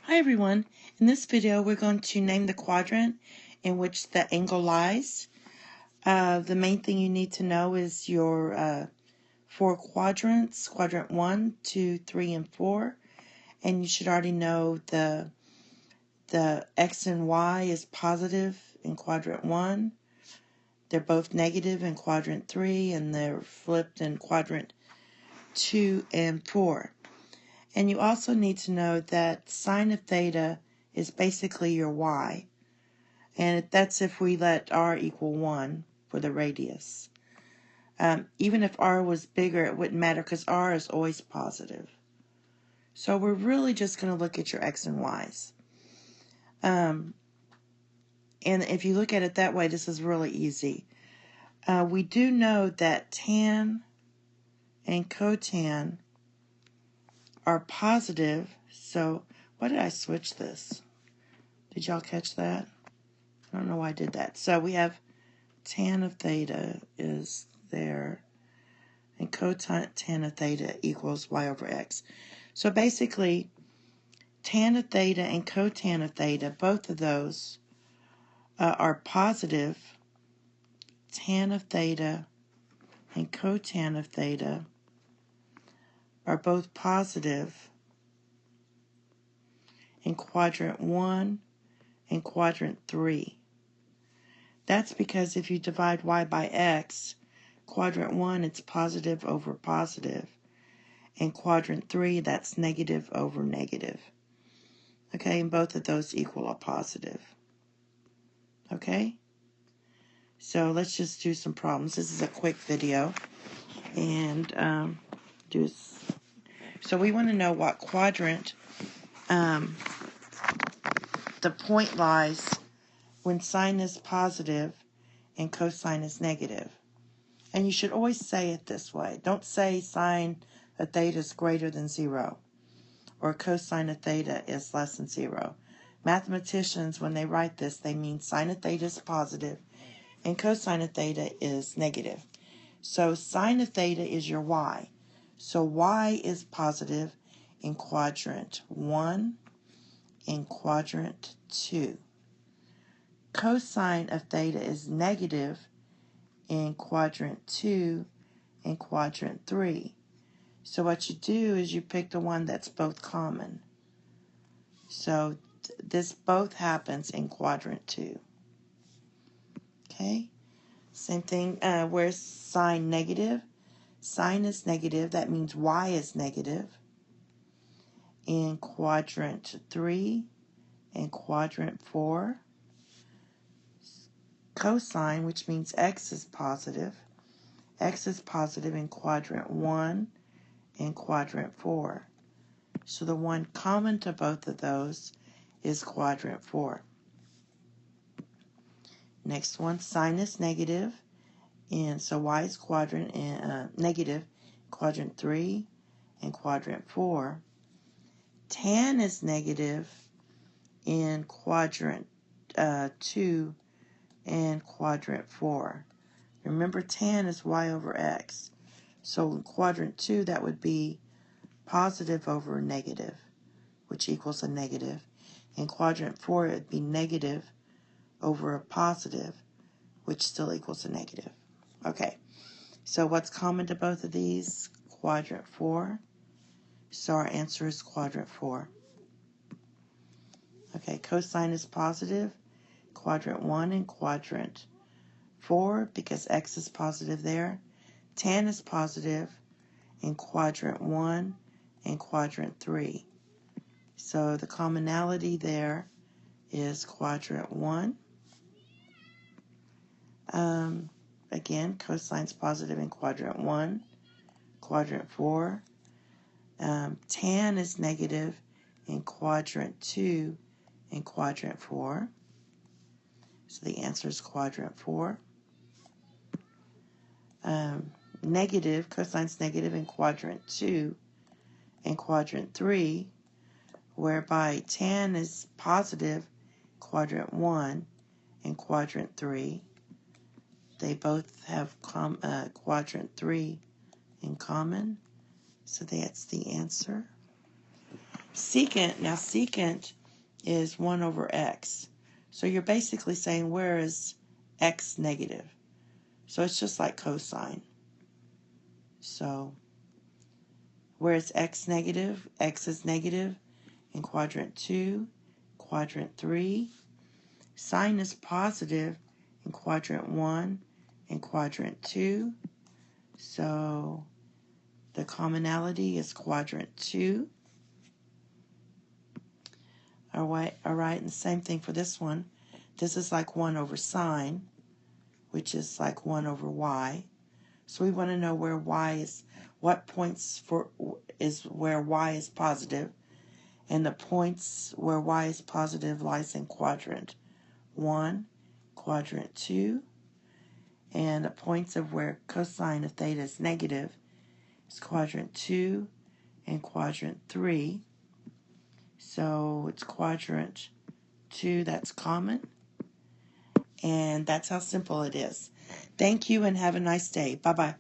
Hi everyone, in this video we're going to name the quadrant in which the angle lies. The main thing you need to know is your 4 quadrants, quadrant 1, 2, 3, and 4, and you should already know the x and y is positive in quadrant 1, they're both negative in quadrant 3, and they're flipped in quadrant 2 and 4. And you also need to know that sine of theta is basically your y. And that's if we let r equal 1 for the radius. Even if r was bigger, it wouldn't matter because r is always positive. So we're really just going to look at your x and y's. And if you look at it that way, this is really easy. We do know that tan and cotan are positive. So why did I switch this? Did y'all catch that? I don't know why I did that. So we have tan of theta is there, and cotan of theta equals y over x. So basically, tan of theta and cotan of theta, both of those are positive. Tan of theta and cotan of theta are both positive in quadrant 1 and quadrant 3. That's because if you divide y by x, quadrant 1 it's positive over positive. In quadrant 3 that's negative over negative. Okay, and both of those equal a positive. Okay? So let's just do some problems. This is a quick video. And so we want to know what quadrant the point lies when sine is positive and cosine is negative. And you should always say it this way. Don't say sine of theta is greater than 0 or cosine of theta is less than 0. Mathematicians, when they write this, they mean sine of theta is positive and cosine of theta is negative. So sine of theta is your y. So y is positive in quadrant 1 and quadrant 2. Cosine of theta is negative in quadrant 2 and quadrant 3. So what you do is you pick the one that's both common. So this both happens in quadrant 2. Okay? Same thing, where's sine negative? Sine is negative, that means y is negative in quadrant 3 and quadrant 4. Cosine, which means x is positive. X is positive in quadrant 1 and quadrant 4. So the one common to both of those is quadrant 4. Next one, sine is negative, and so y is quadrant negative, quadrant 3 and quadrant 4. Tan is negative in quadrant 2 and quadrant 4. Remember, tan is y over x. So in quadrant 2, that would be positive over negative, which equals a negative. In quadrant 4, it would be negative over a positive, which still equals a negative. Okay, so what's common to both of these? Quadrant 4. So our answer is quadrant 4. Okay, cosine is positive, quadrant 1 and quadrant 4, because x is positive there. Tan is positive in quadrant 1 and quadrant 3. So the commonality there is quadrant 1. Again, cosine's positive in quadrant 1, quadrant 4. Tan is negative in quadrant 2 and quadrant 4. So the answer is quadrant 4. Negative, cosine's negative in quadrant 2 and quadrant 3, whereby tan is positive quadrant 1 and quadrant 3. They both have quadrant 3 in common, so that's the answer. Secant, now secant is 1 over x. So you're basically saying where is x negative? So it's just like cosine. So where is x negative? X is negative in quadrant 2, quadrant 3. Sine is positive in quadrant 1 and quadrant 2. So the commonality is quadrant 2. All right, and the same thing for this one. This is like 1 over sine, which is like 1 over y. So we want to know where y is, what points for is where y is positive, and the points where y is positive lies in quadrant 1, quadrant 2, and the points of where cosine of theta is negative is quadrant 2 and quadrant 3. So it's quadrant 2 that's common, and that's how simple it is. Thank you and have a nice day. Bye-bye.